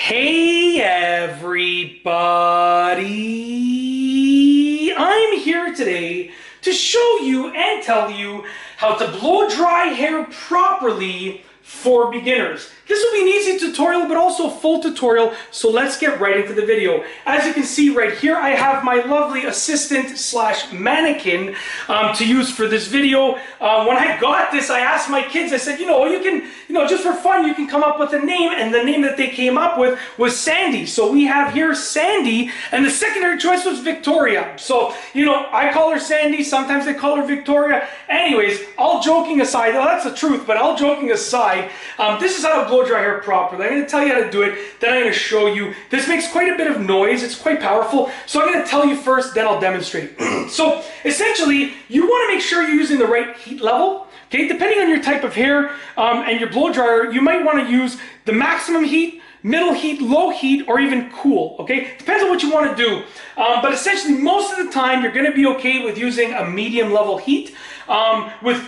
Hey everybody! I'm here today to show you and tell you how to blow dry hair properly for beginners. This will be an easy tutorial, but also a full tutorial, so let's get right into the video. As you can see right here, I have my lovely assistant slash mannequin to use for this video. When I got this, I asked my kids, I said, you can, just for fun, you can come up with a name, and the name that they came up with was Sandy. So we have here Sandy, and the secondary choice was Victoria. So, I call her Sandy, sometimes they call her Victoria. Anyways, all joking aside, well, that's the truth, but all joking aside, this is how to blow dry hair properly. I'm going to tell you how to do it, then I'm going to show you. This makes quite a bit of noise, it's quite powerful, so I'm going to tell you first, then I'll demonstrate. So essentially, you want to make sure you're using the right heat level. Okay, depending on your type of hair and your blow dryer, you might want to use the maximum heat, middle heat, low heat, or even cool, okay? Depends on what you want to do. But essentially, most of the time, you're going to be okay with using a medium level heat with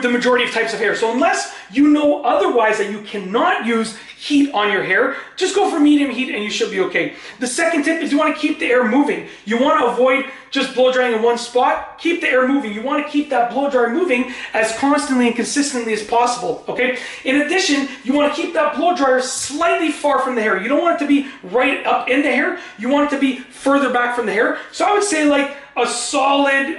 the majority of types of hair. So unless you know otherwise that you cannot use heat on your hair, just go for medium heat and you should be okay. The second tip is you want to keep the air moving. You want to avoid just blow drying in one spot. Keep the air moving. You want to keep that blow dryer moving as constantly and consistently as possible, okay? In addition, you want to keep that blow dryer slightly far from the hair. You don't want it to be right up in the hair. You want it to be further back from the hair. So I would say like a solid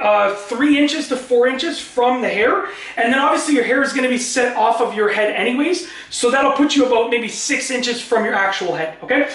3 inches to 4 inches from the hair. And then obviously your hair is going to be set off of your head anyways. So that'll put you about maybe 6 inches from your actual head, okay?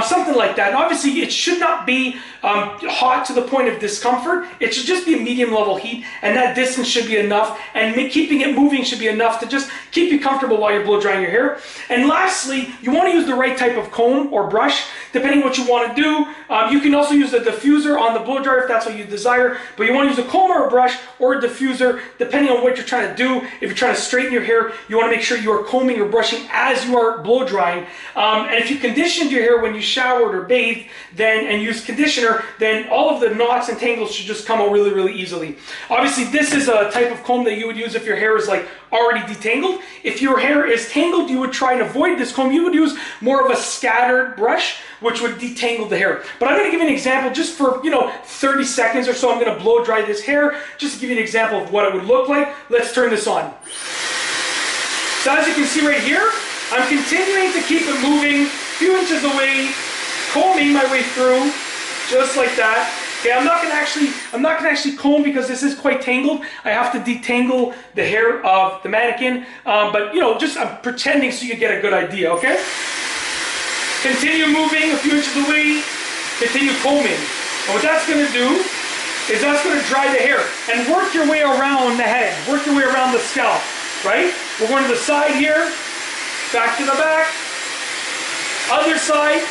Something like that. And obviously it should not be hot to the point of discomfort. It should just be a medium level heat, and that distance should be enough, and keeping it moving should be enough to just keep you comfortable while you're blow drying your hair. And lastly, you want to use the right type of comb or brush, depending on what you want to do. You can also use a diffuser on the blow dryer if that's what you desire, but you want to use a comb or a brush or a diffuser, depending on what you're trying to do. If you're trying to straighten your hair, you want to make sure you are combing or brushing as you are blow drying. And if you conditioned your hair when you showered or bathed, and used conditioner, then all of the knots and tangles should just come out really, really easily. Obviously, this is a type of comb that you would use if your hair is like already detangled. If your hair is tangled, you would try and avoid this comb. You would use more of a scattered brush, which would detangle the hair. But I'm going to give you an example just for 30 seconds or so. I'm going to blow dry this hair just to give you an example of what it would look like. Let's turn this on. So as you can see right here, I'm continuing to keep it moving a few inches away, combing my way through, just like that. Okay, I'm not gonna actually comb because this is quite tangled. I have to detangle the hair of the mannequin, but just I'm pretending so you get a good idea. Okay. Continue moving a few inches away. Continue combing. And what that's gonna do is that's gonna dry the hair and work your way around the head. Work your way around the scalp. Right? We're going to the side here. Back to the back. Other side.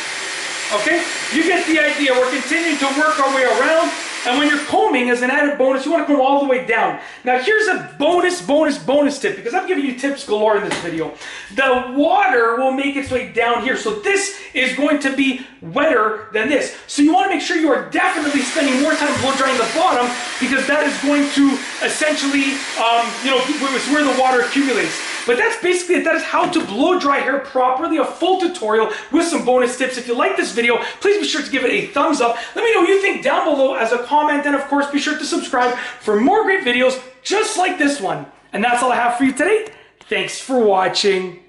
Okay? You get the idea. We're continuing to work our way around. And when you're combing, as an added bonus, you want to comb all the way down. Now here's a bonus tip, because I'm giving you tips galore in this video. The water will make its way down here. So this is going to be wetter than this. So you want to make sure you are definitely spending more time blow drying the bottom, because that is going to essentially, it's where the water accumulates. But that's basically it. That is how to blow dry hair properly, a full tutorial with some bonus tips. If you like this video, please be sure to give it a thumbs up. Let me know what you think down below as a comment, and of course be sure to subscribe for more great videos just like this one. And that's all I have for you today. Thanks for watching.